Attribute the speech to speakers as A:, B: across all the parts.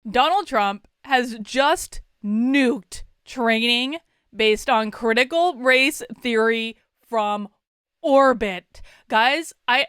A: Donald Trump has just nuked training based on critical race theory from orbit. Guys, I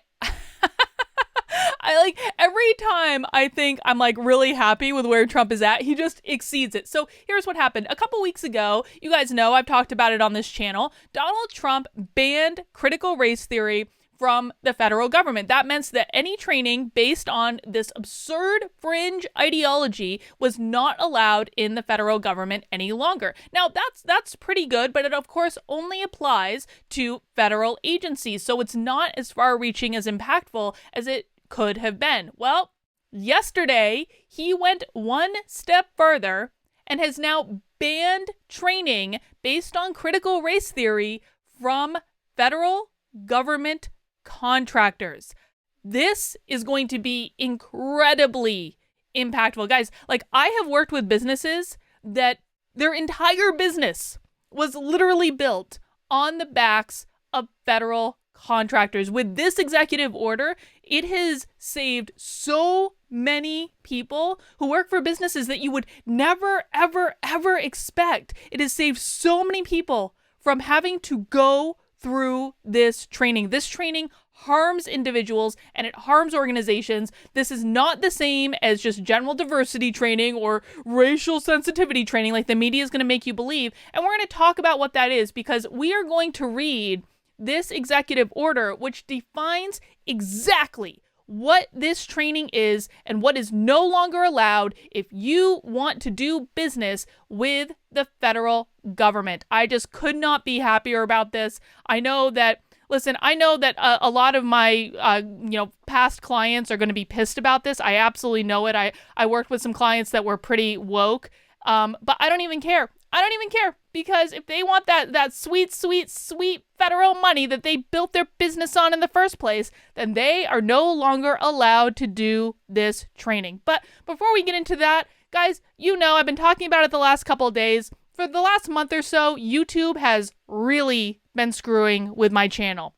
A: like every time I think I'm like really happy with where Trump is at, he just exceeds it. So here's what happened. A couple weeks ago, you guys know I've talked about it on this channel. Donald Trump banned critical race theory from the federal government. That meant that any training based on this absurd fringe ideology was not allowed in the federal government any longer. Now, that's pretty good, but it of course only applies to federal agencies, so it's not as far-reaching, as impactful as it could have been. Well, yesterday, he went one step further and has now banned training based on critical race theory from federal government contractors. This is going to be incredibly impactful. Guys, like I have worked with businesses that their entire business was literally built on the backs of federal contractors. With this executive order, it has saved so many people who work for businesses that you would never, ever, ever expect. It has saved so many people from having to go through this training. This training harms individuals and it harms organizations. This is not the same as just general diversity training or racial sensitivity training like the media is going to make you believe. And we're going to talk about what that is because we are going to read this executive order, which defines exactly what this training is and what is no longer allowed if you want to do business with the federal government. I just could not be happier about this. I know that a lot of my, past clients are going to be pissed about this. I absolutely know it. I worked with some clients that were pretty woke, but I don't even care. I don't even care because if they want that sweet, sweet, sweet federal money that they built their business on in the first place, then they are no longer allowed to do this training. But before we get into that, guys, I've been talking about it the last couple of days. For the last month or so, YouTube has really been screwing with my channel.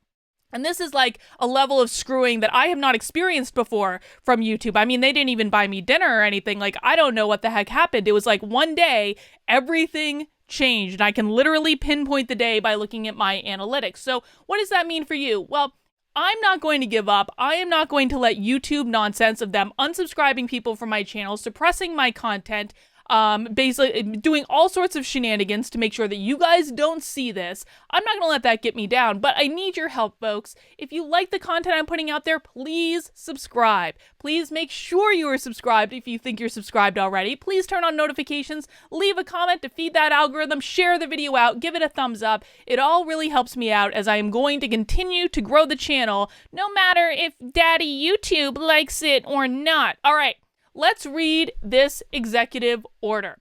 A: And this is like a level of screwing that I have not experienced before from YouTube. I mean, they didn't even buy me dinner or anything. Like, I don't know what the heck happened. It was like one day, everything changed. And I can literally pinpoint the day by looking at my analytics. So what does that mean for you? Well, I'm not going to give up. I am not going to let YouTube nonsense of them unsubscribing people from my channel, suppressing my content, basically doing all sorts of shenanigans to make sure that you guys don't see this. I'm not going to let that get me down, but I need your help, folks. If you like the content I'm putting out there, please subscribe. Please make sure you are subscribed if you think you're subscribed already. Please turn on notifications, leave a comment to feed that algorithm, share the video out, give it a thumbs up. It all really helps me out as I am going to continue to grow the channel, no matter if Daddy YouTube likes it or not. All right. Let's read this executive order.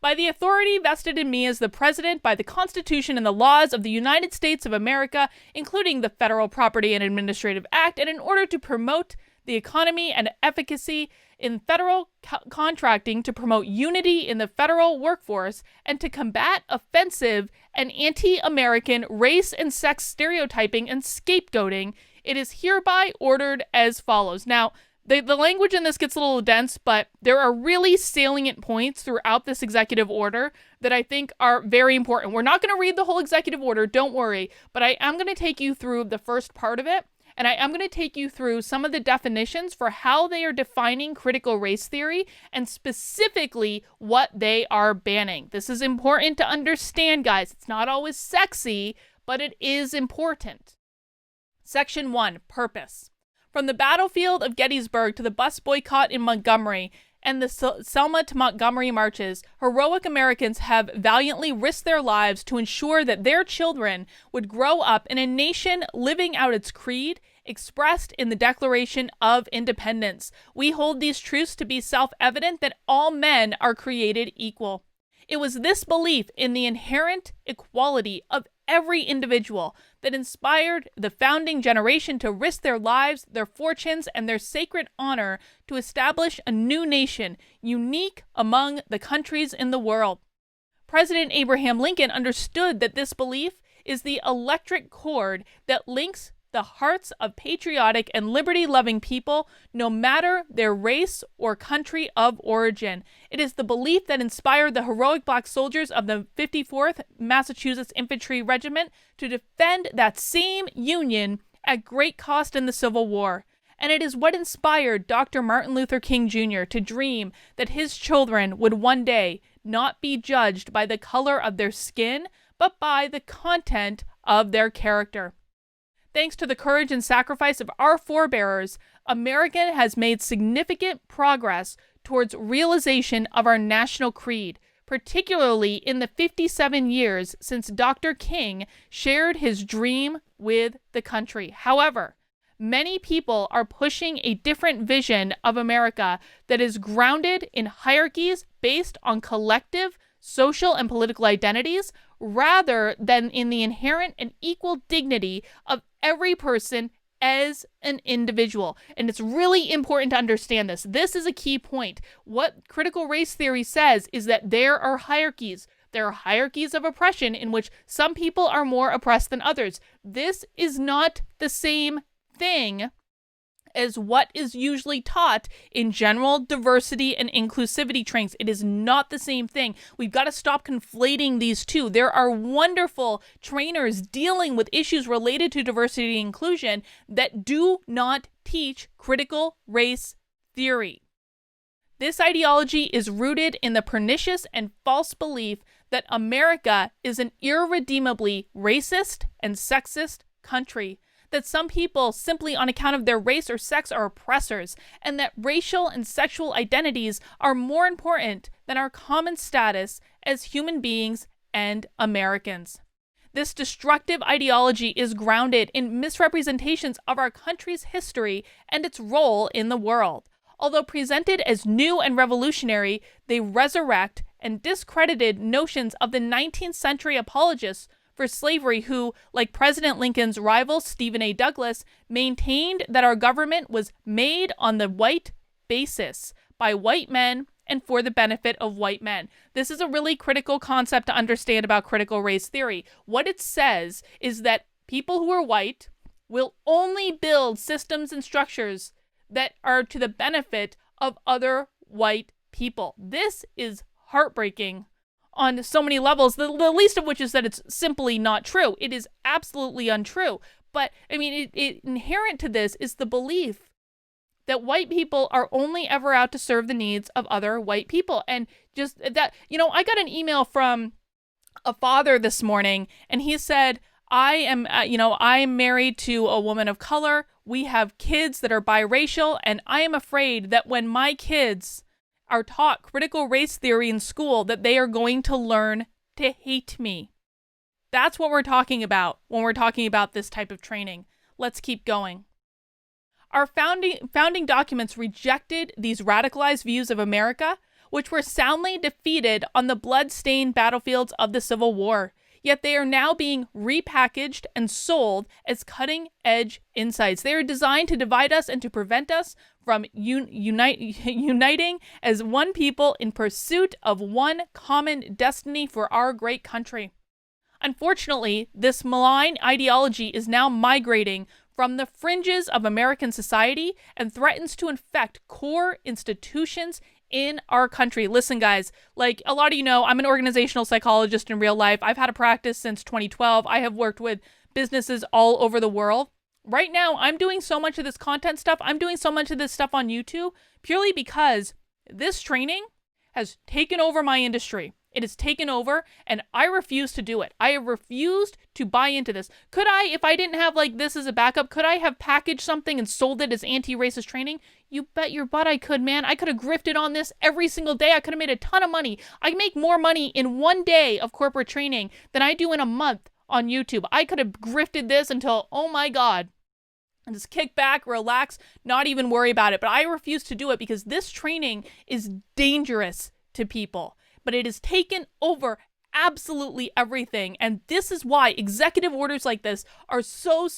A: By the authority vested in me as the President by the Constitution and the laws of the United States of America, including the Federal Property and Administrative Act, and in order to promote the economy and efficacy in federal contracting, to promote unity in the federal workforce, and to combat offensive and anti-American race and sex stereotyping and scapegoating, it is hereby ordered as follows. Now, the language in this gets a little dense, but there are really salient points throughout this executive order that I think are very important. We're not going to read the whole executive order, don't worry, but I am going to take you through the first part of it, and I am going to take you through some of the definitions for how they are defining critical race theory and specifically what they are banning. This is important to understand, guys. It's not always sexy, but it is important. Section 1, purpose. From the battlefield of Gettysburg to the bus boycott in Montgomery and the Selma to Montgomery marches, heroic Americans have valiantly risked their lives to ensure that their children would grow up in a nation living out its creed, expressed in the Declaration of Independence. We hold these truths to be self-evident that all men are created equal. It was this belief in the inherent equality of every individual that inspired the founding generation to risk their lives, their fortunes, and their sacred honor to establish a new nation, unique among the countries in the world. President Abraham Lincoln understood that this belief is the electric cord that links the the hearts of patriotic and liberty-loving people, no matter their race or country of origin. It is the belief that inspired the heroic Black soldiers of the 54th Massachusetts Infantry Regiment to defend that same Union at great cost in the Civil War. And it is what inspired Dr. Martin Luther King Jr. to dream that his children would one day not be judged by the color of their skin, but by the content of their character. Thanks to the courage and sacrifice of our forebears, America has made significant progress towards realization of our national creed, particularly in the 57 years since Dr. King shared his dream with the country. However, many people are pushing a different vision of America that is grounded in hierarchies based on collective social and political identities rather than in the inherent and equal dignity of every person as an individual. And it's really important to understand this. This is a key point. What critical race theory says is that there are hierarchies. There are hierarchies of oppression in which some people are more oppressed than others. This is not the same thing as what is usually taught in general diversity and inclusivity trainings. It is not the same thing. We've got to stop conflating these two. There are wonderful trainers dealing with issues related to diversity and inclusion that do not teach critical race theory. This ideology is rooted in the pernicious and false belief that America is an irredeemably racist and sexist country, that some people, simply on account of their race or sex, are oppressors, and that racial and sexual identities are more important than our common status as human beings and Americans. This destructive ideology is grounded in misrepresentations of our country's history and its role in the world. Although presented as new and revolutionary, they resurrect and discredited notions of the 19th century apologists for slavery who, like President Lincoln's rival Stephen A. Douglas, maintained that our government was made on the white basis by white men and for the benefit of white men. This is a really critical concept to understand about critical race theory. What it says is that people who are white will only build systems and structures that are to the benefit of other white people. This is heartbreaking on so many levels, the least of which is that it's simply not true. It is absolutely untrue. But, I mean, it inherent to this is the belief that white people are only ever out to serve the needs of other white people. And just that, I got an email from a father this morning, and he said, I am married to a woman of color. We have kids that are biracial, and I am afraid that when my kids are taught critical race theory in school, that they are going to learn to hate me. That's what we're talking about when we're talking about this type of training. Let's keep going. Our founding documents rejected these radicalized views of America, which were soundly defeated on the blood-stained battlefields of the Civil War. Yet they are now being repackaged and sold as cutting-edge insights. They are designed to divide us and to prevent us from uniting as one people in pursuit of one common destiny for our great country. Unfortunately, this malign ideology is now migrating from the fringes of American society and threatens to infect core institutions in our country. Listen, guys, like a lot of you know, I'm an organizational psychologist in real life. I've had a practice since 2012. I have worked with businesses all over the world. Right now, I'm doing so much of this content stuff. I'm doing so much of this stuff on YouTube purely because this training has taken over my industry. It has taken over, and I refuse to do it. I have refused to buy into this. Could I, if I didn't have like this as a backup, could I have packaged something and sold it as anti-racist training? You bet your butt I could, man. I could have grifted on this every single day. I could have made a ton of money. I make more money in one day of corporate training than I do in a month on YouTube. I could have grifted this until, oh my God, and just kick back, relax, not even worry about it. But I refuse to do it because this training is dangerous to people. But it has taken over absolutely everything. And this is why executive orders like this are so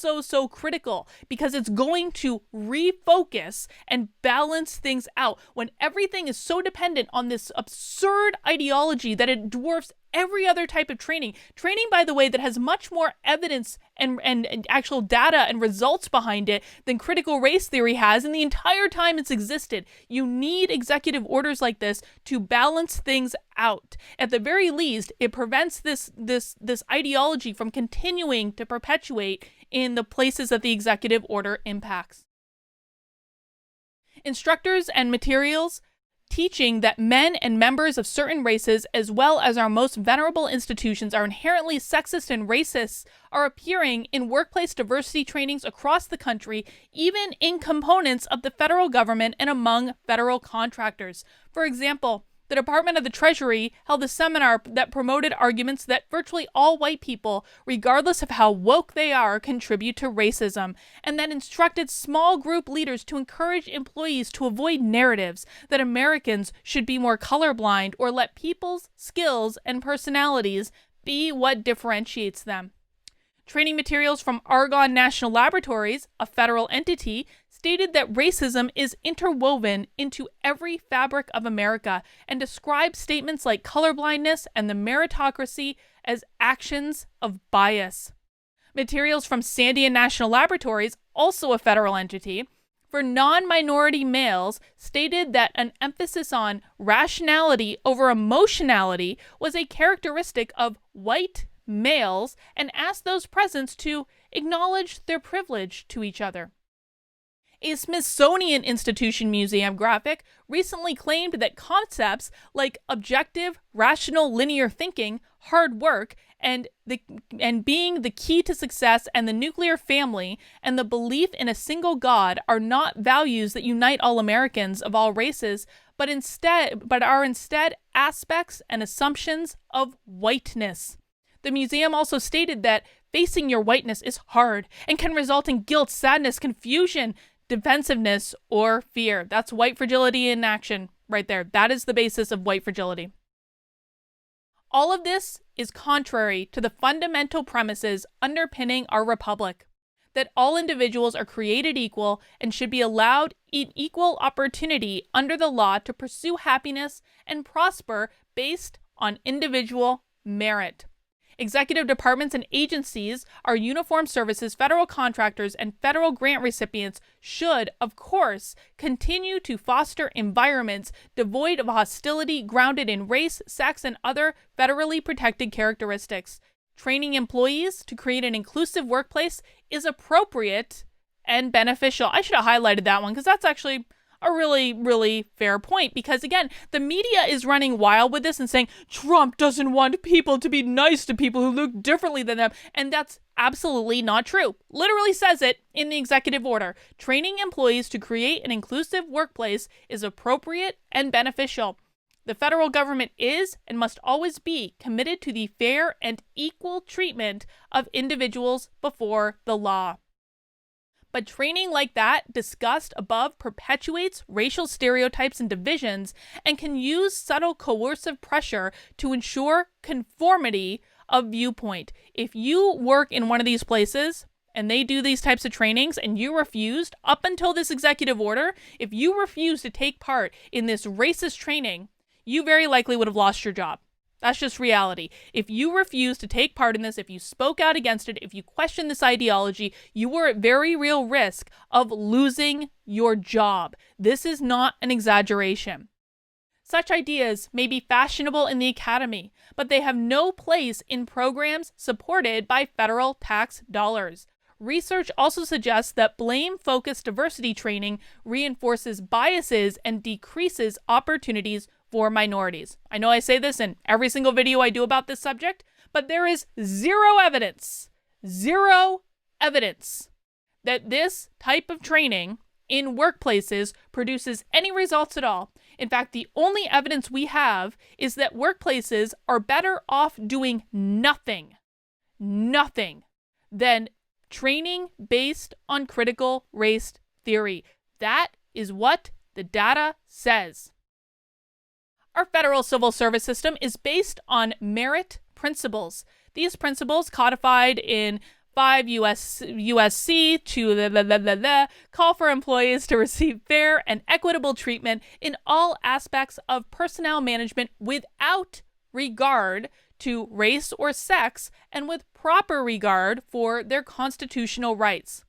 A: critical, because it's going to refocus and balance things out when everything is so dependent on this absurd ideology that it dwarfs every other type of training. Training, by the way, that has much more evidence and actual data and results behind it than critical race theory has in the entire time it's existed. You need executive orders like this to balance things out. At the very least, it prevents this ideology from continuing to perpetuate in the places that the executive order impacts. Instructors and materials teaching that men and members of certain races, as well as our most venerable institutions, are inherently sexist and racist, are appearing in workplace diversity trainings across the country, even in components of the federal government and among federal contractors. For example, the Department of the Treasury held a seminar that promoted arguments that virtually all white people, regardless of how woke they are, contribute to racism, and that instructed small group leaders to encourage employees to avoid narratives that Americans should be more colorblind or let people's skills and personalities be what differentiates them. Training materials from Argonne National Laboratories, a federal entity, stated that racism is interwoven into every fabric of America and described statements like colorblindness and the meritocracy as actions of bias. Materials from Sandia National Laboratories, also a federal entity, for non-minority males stated that an emphasis on rationality over emotionality was a characteristic of white males and asked those present to acknowledge their privilege to each other. A Smithsonian Institution museum graphic recently claimed that concepts like objective, rational, linear thinking, hard work, and being the key to success and the nuclear family and the belief in a single God are not values that unite all Americans of all races, but are instead aspects and assumptions of whiteness. The museum also stated that facing your whiteness is hard and can result in guilt, sadness, confusion, defensiveness, or fear. That's white fragility in action right there. That is the basis of white fragility. All of this is contrary to the fundamental premises underpinning our republic, that all individuals are created equal and should be allowed equal opportunity under the law to pursue happiness and prosper based on individual merit. Executive departments and agencies, our uniformed services, federal contractors, and federal grant recipients should, of course, continue to foster environments devoid of hostility grounded in race, sex, and other federally protected characteristics. Training employees to create an inclusive workplace is appropriate and beneficial. I should have highlighted that one because that's actually a really, really fair point, because again, the media is running wild with this and saying Trump doesn't want people to be nice to people who look differently than them, and that's absolutely not true. Literally says it in the executive order. Training employees to create an inclusive workplace is appropriate and beneficial. The federal government is and must always be committed to the fair and equal treatment of individuals before the law. But training like that discussed above perpetuates racial stereotypes and divisions and can use subtle coercive pressure to ensure conformity of viewpoint. If you work in one of these places and they do these types of trainings and you refused, up until this executive order, if you refused to take part in this racist training, you very likely would have lost your job. That's just reality. If you refuse to take part in this, if you spoke out against it, if you question this ideology, you were at very real risk of losing your job. This is not an exaggeration. Such ideas may be fashionable in the academy, but they have no place in programs supported by federal tax dollars. Research also suggests that blame-focused diversity training reinforces biases and decreases opportunities for minorities. I know I say this in every single video I do about this subject, but there is zero evidence that this type of training in workplaces produces any results at all. In fact, the only evidence we have is that workplaces are better off doing nothing than training based on critical race theory. That is what the data says. Our federal civil service system is based on merit principles. These principles, codified in 5 USC to call for employees to receive fair and equitable treatment in all aspects of personnel management without regard to race or sex and with proper regard for their constitutional rights.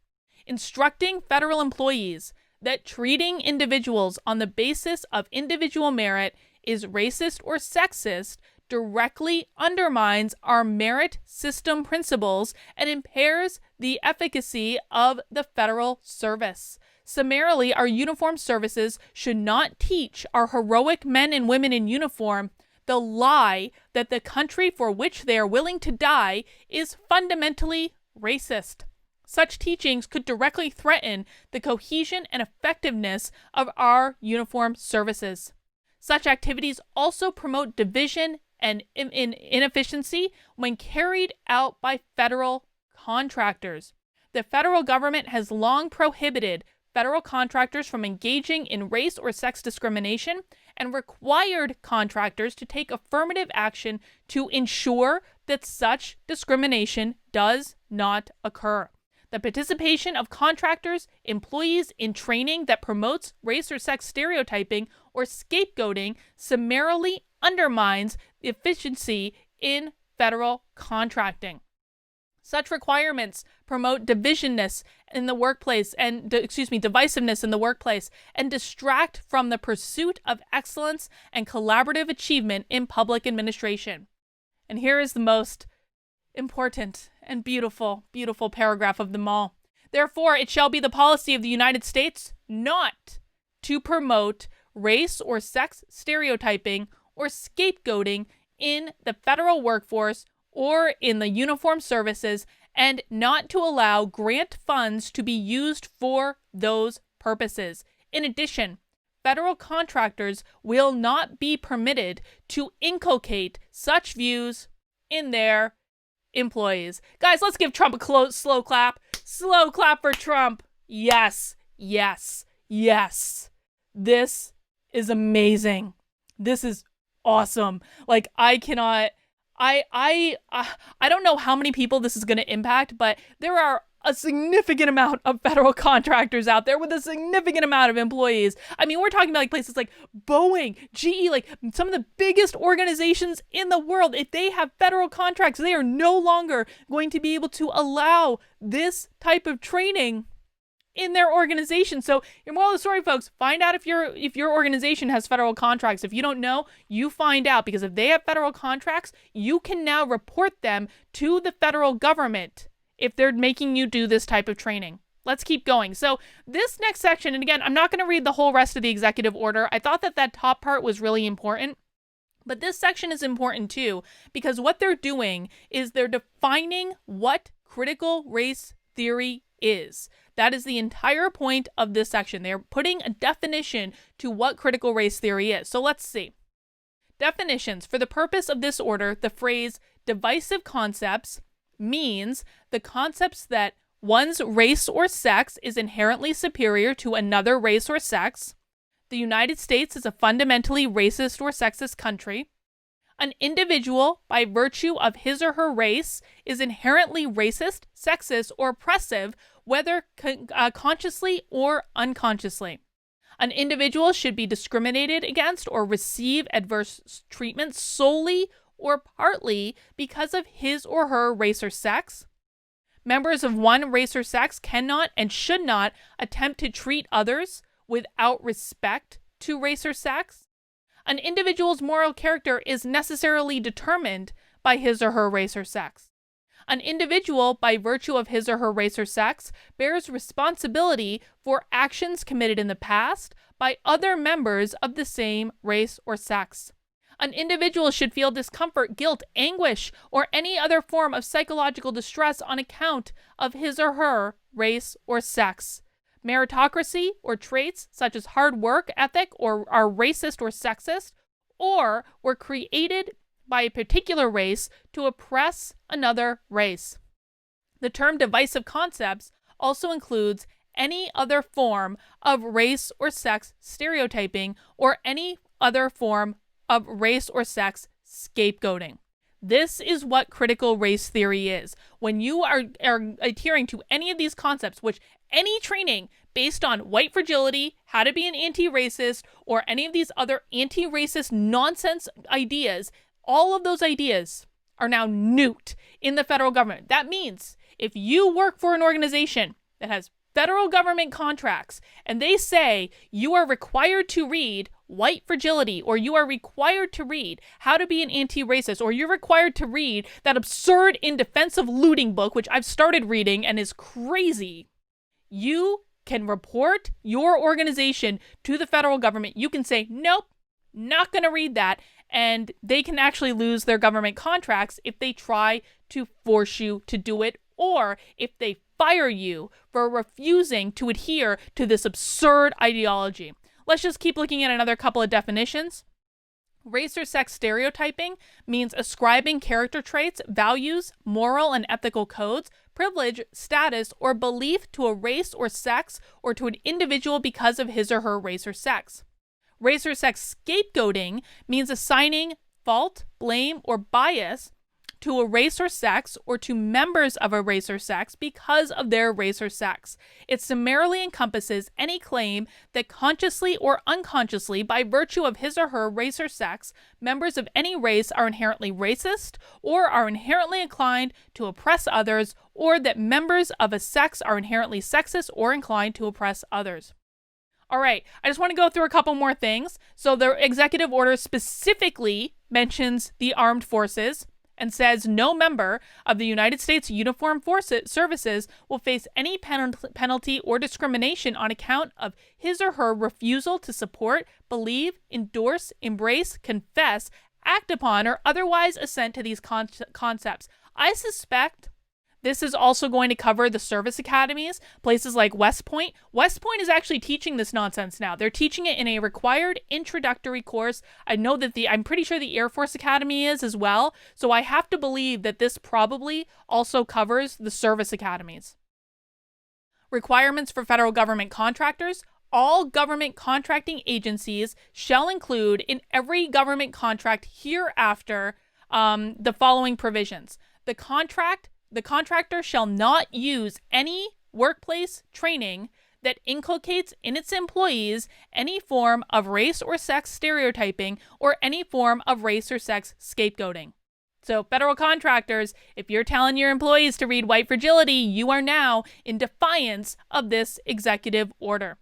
A: Instructing federal employees that treating individuals on the basis of individual merit is racist or sexist directly undermines our merit system principles and impairs the efficacy of the federal service. Summarily, our uniformed services should not teach our heroic men and women in uniform the lie that the country for which they are willing to die is fundamentally racist. Such teachings could directly threaten the cohesion and effectiveness of our uniformed services. Such activities also promote division and inefficiency when carried out by federal contractors. The federal government has long prohibited federal contractors from engaging in race or sex discrimination and required contractors to take affirmative action to ensure that such discrimination does not occur. The participation of contractors, employees in training that promotes race or sex stereotyping or scapegoating summarily undermines the efficiency in federal contracting. Such requirements promote divisiveness in the workplace and distract from the pursuit of excellence and collaborative achievement in public administration. And here is the most important and beautiful, beautiful paragraph of them all. Therefore, it shall be the policy of the United States not to promote race or sex stereotyping or scapegoating in the federal workforce or in the uniformed services, and not to allow grant funds to be used for those purposes. In addition, federal contractors will not be permitted to inculcate such views in their employees. Guys, let's give Trump a slow clap. Slow clap for Trump. Yes, yes, yes. This is amazing. This is awesome. Like, I don't know how many people this is going to impact, but there are a significant amount of federal contractors out there with a significant amount of employees. I mean, we're talking about like places like Boeing, GE, like some of the biggest organizations in the world. If they have federal contracts, they are no longer going to be able to allow this type of training in their organization. So your moral of the story, folks, find out if your organization has federal contracts. If you don't know, you find out, because if they have federal contracts, you can now report them to the federal government if they're making you do this type of training. Let's keep going. So this next section, and again, I'm not going to read the whole rest of the executive order. I thought that top part was really important. But this section is important too, because what they're doing is they're defining what critical race theory is. That is the entire point of this section. They're putting a definition to what critical race theory is. So let's see. Definitions. For the purpose of this order, the phrase divisive concepts means the concepts that one's race or sex is inherently superior to another race or sex. The United States is a fundamentally racist or sexist country. An individual, by virtue of his or her race, is inherently racist, sexist, or oppressive, whether consciously or unconsciously. An individual should be discriminated against or receive adverse treatment solely or partly because of his or her race or sex. Members of one race or sex cannot and should not attempt to treat others without respect to race or sex. An individual's moral character is necessarily determined by his or her race or sex. An individual, by virtue of his or her race or sex, bears responsibility for actions committed in the past by other members of the same race or sex. An individual should feel discomfort, guilt, anguish, or any other form of psychological distress on account of his or her race or sex. Meritocracy, or traits such as hard work ethic, or are racist or sexist, or were created by a particular race to oppress another race. The term divisive concepts also includes any other form of race or sex stereotyping or any other form of race or sex scapegoating. This is what critical race theory is. When you are adhering to any of these concepts, which any training based on white fragility, how to be an anti-racist, or any of these other anti-racist nonsense ideas, All of those ideas are now nuked in the federal government. That means if you work for an organization that has federal government contracts and they say you are required to read White Fragility, or you are required to read How to Be an Anti-Racist, or you're required to read that absurd In Defense of Looting book, which I've started reading and is crazy, you can report your organization to the federal government. You can say, nope, not going to read that. And they can actually lose their government contracts if they try to force you to do it, or if they fire you for refusing to adhere to this absurd ideology. Let's just keep looking at another couple of definitions. Race or sex stereotyping means ascribing character traits, values, moral and ethical codes, privilege, status, or belief to a race or sex or to an individual because of his or her race or sex. Race or sex scapegoating means assigning fault, blame, or bias to a race or sex or to members of a race or sex because of their race or sex. It summarily encompasses any claim that consciously or unconsciously, by virtue of his or her race or sex, members of any race are inherently racist or are inherently inclined to oppress others, or that members of a sex are inherently sexist or inclined to oppress others. All right, I just want to go through a couple more things. So the executive order specifically mentions the armed forces and says no member of the United States Uniformed Services will face any penalty or discrimination on account of his or her refusal to support, believe, endorse, embrace, confess, act upon, or otherwise assent to these concepts. I suspect this is also going to cover the service academies, places like West Point. West Point is actually teaching this nonsense now. They're teaching it in a required introductory course. I know that I'm pretty sure the Air Force Academy is as well. So I have to believe that this probably also covers the service academies. Requirements for federal government contractors. All government contracting agencies shall include in every government contract hereafter the following provisions. The contractor shall not use any workplace training that inculcates in its employees any form of race or sex stereotyping or any form of race or sex scapegoating. So federal contractors, if you're telling your employees to read White Fragility, you are now in defiance of this executive order.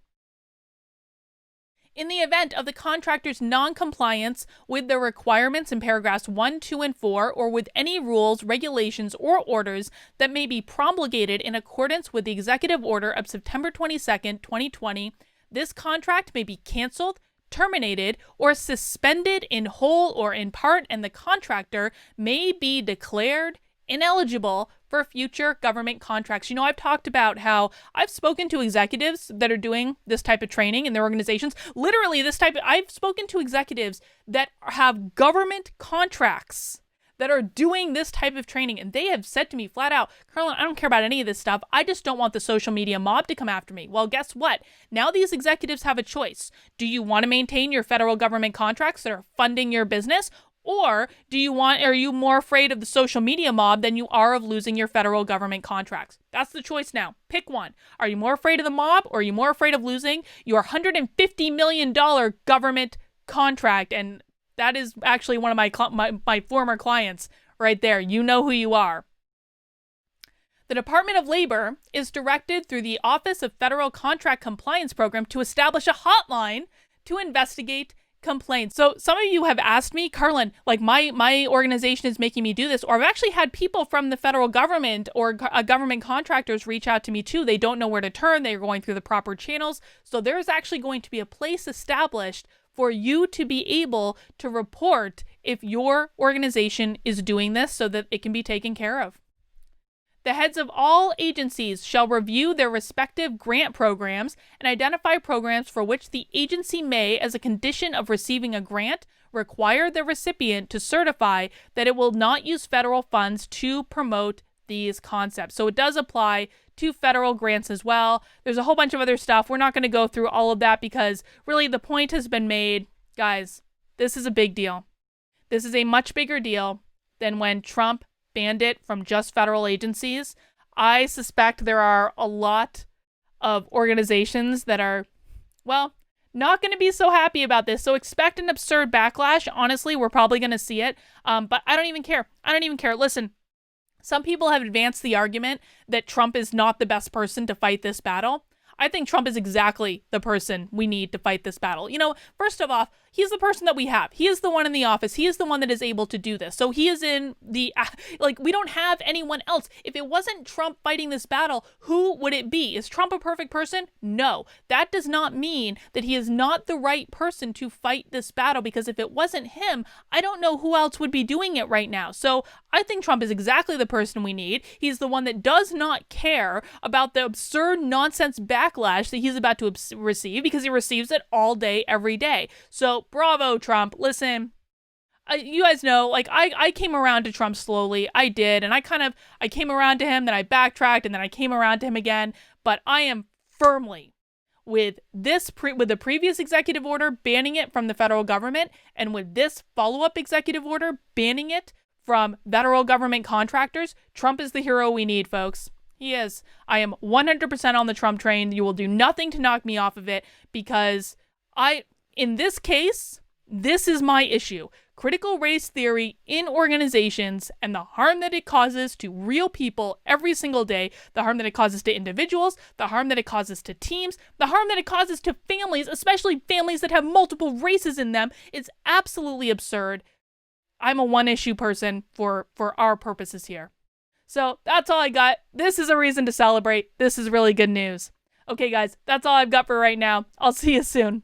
A: In the event of the contractor's non-compliance with the requirements in paragraphs 1, 2, and 4, or with any rules, regulations, or orders that may be promulgated in accordance with the executive order of September 22nd, 2020, this contract may be canceled, terminated, or suspended in whole or in part, and the contractor may be declared ineligible for future government contracts. You know, I've talked about how I've spoken to executives that are doing this type of training in their organizations. Literally, I've spoken to executives that have government contracts that are doing this type of training, and they have said to me flat out, Carolyn, I don't care about any of this stuff. I just don't want the social media mob to come after me. Well, guess what? Now these executives have a choice. Do you want to maintain your federal government contracts that are funding your business? Or are you more afraid of the social media mob than you are of losing your federal government contracts? That's the choice now. Pick one. Are you more afraid of the mob, or are you more afraid of losing your $150 million government contract? And that is actually one of my former clients right there. You know who you are. The Department of Labor is directed through the Office of Federal Contract Compliance Program to establish a hotline to investigate complaints. So some of you have asked me, Carlin, like my organization is making me do this, or I've actually had people from the federal government or government contractors reach out to me too. They don't know where to turn. They're going through the proper channels. So there's actually going to be a place established for you to be able to report if your organization is doing this so that it can be taken care of. The heads of all agencies shall review their respective grant programs and identify programs for which the agency may, as a condition of receiving a grant, require the recipient to certify that it will not use federal funds to promote these concepts. So it does apply to federal grants as well. There's a whole bunch of other stuff. We're not going to go through all of that because really the point has been made. Guys, this is a big deal. This is a much bigger deal than when Trump banned it from just federal agencies. I suspect there are a lot of organizations that are, well, Not going to be so happy about this. So expect an absurd backlash. Honestly, we're probably going to see it. But I don't even care. I don't even care. Listen, some people have advanced the argument that Trump is not the best person to fight this battle. I think Trump is exactly the person we need to fight this battle. You know, first of all, he's the person that we have. He is the one in the office. He is the one that is able to do this. So he is in the, like, we don't have anyone else. If it wasn't Trump fighting this battle, who would it be? Is Trump a perfect person? No. That does not mean that he is not the right person to fight this battle, because if it wasn't him, I don't know who else would be doing it right now. So I think Trump is exactly the person we need. He's the one that does not care about the absurd nonsense backlash that he's about to receive, because he receives it all day, every day. So bravo, Trump. Listen, you guys know, like, I came around to Trump slowly. I did. And I came around to him, then I backtracked, and then I came around to him again. But I am firmly with with the previous executive order banning it from the federal government, and with this follow-up executive order banning it from federal government contractors. Trump is the hero we need, folks. He is. I am 100% on the Trump train. You will do nothing to knock me off of it, because in this case, this is my issue. Critical race theory in organizations and the harm that it causes to real people every single day, the harm that it causes to individuals, the harm that it causes to teams, the harm that it causes to families, especially families that have multiple races in them, is absolutely absurd. I'm a one-issue person for our purposes here. So that's all I got. This is a reason to celebrate. This is really good news. Okay, guys, that's all I've got for right now. I'll see you soon.